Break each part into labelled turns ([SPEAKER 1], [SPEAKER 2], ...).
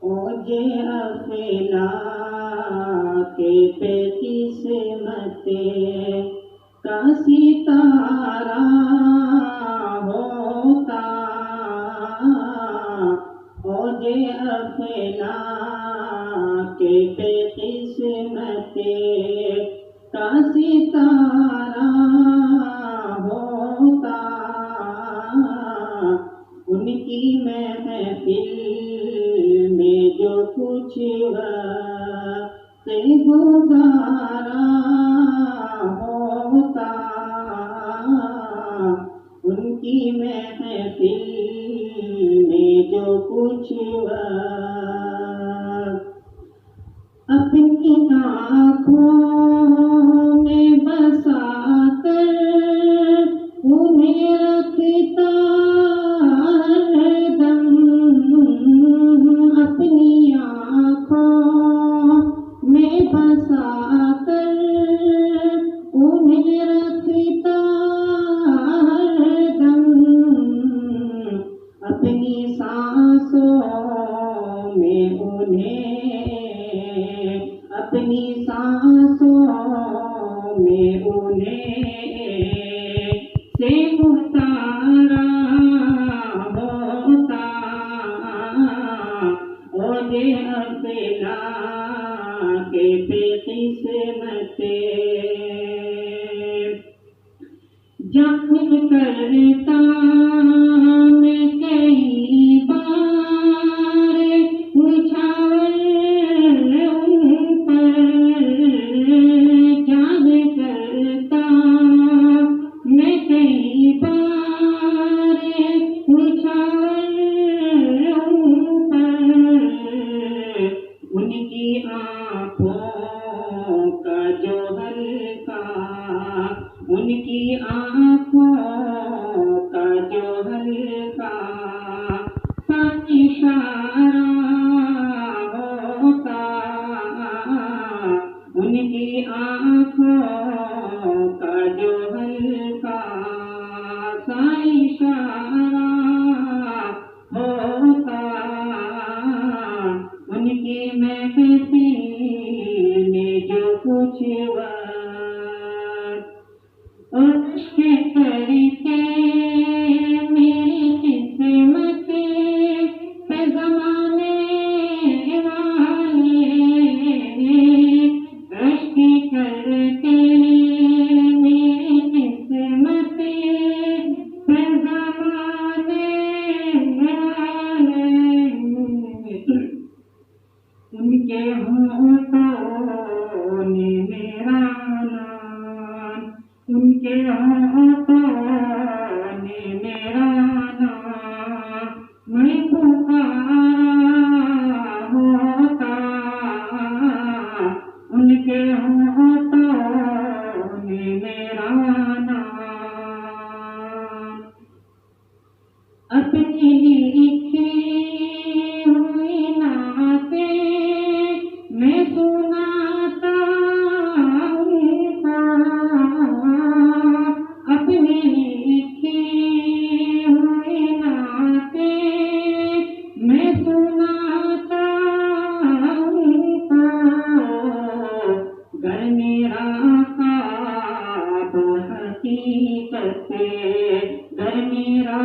[SPEAKER 1] ओजे अफला के पे किस्मते का सितारा होता। ओजे अफला के पे किस्मते का सितारा होता। उनकी महफिल में जो कुछ से गुजारा होता। उनकी महफिल में जो कुछ अपनी आँखों में बसा कर उन्हें रखता हरदम। अपनी आँखों में बसा कर उन्हें रखता हरदम। अपनी सांसों में उन्हें, अपनी सांसों में उन्हें से उतारा होता। ओजे अफला के पे किस्मते जाहिर करता मैं कई बार निछावर उन पर। जाहिर करता मैं कई बार निछावर उन पर। उनकी आँखों का जो हल्का, उनकी आँखों का जो हल्का सा इशारा होता। उनकी आँखों का जो हल्का सा इशारा होता। उनकी महफिल में जो कुछ उसके तरीके मेरी किस्मत पे ज़माने वाले रश्क करके मेरी किस्मत पे ज़माने वाले। उनके होठों ने मेरा नाम, उनके होठों ने मेरा नाम मैं पुकारा होता। उनके होठों ने मेरा नाम अपनी लिखी हुई नातें मैं सुनाता उनको। अपनी लिखी हुई नातें मैं सुनाता उनको। घर मेरा ख्वाब हकीकत, घर मेरा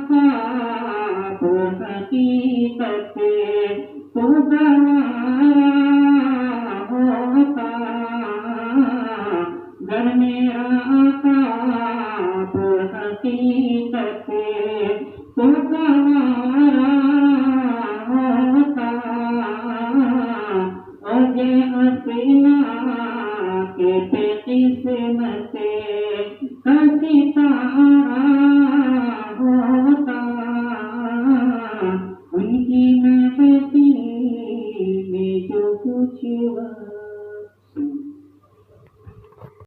[SPEAKER 1] ख्वाब हकीकत तो गवारा होता। घर मेरा ख्वाब हकीकत तो गवारा होता। ओजे अफला के पे किस्मत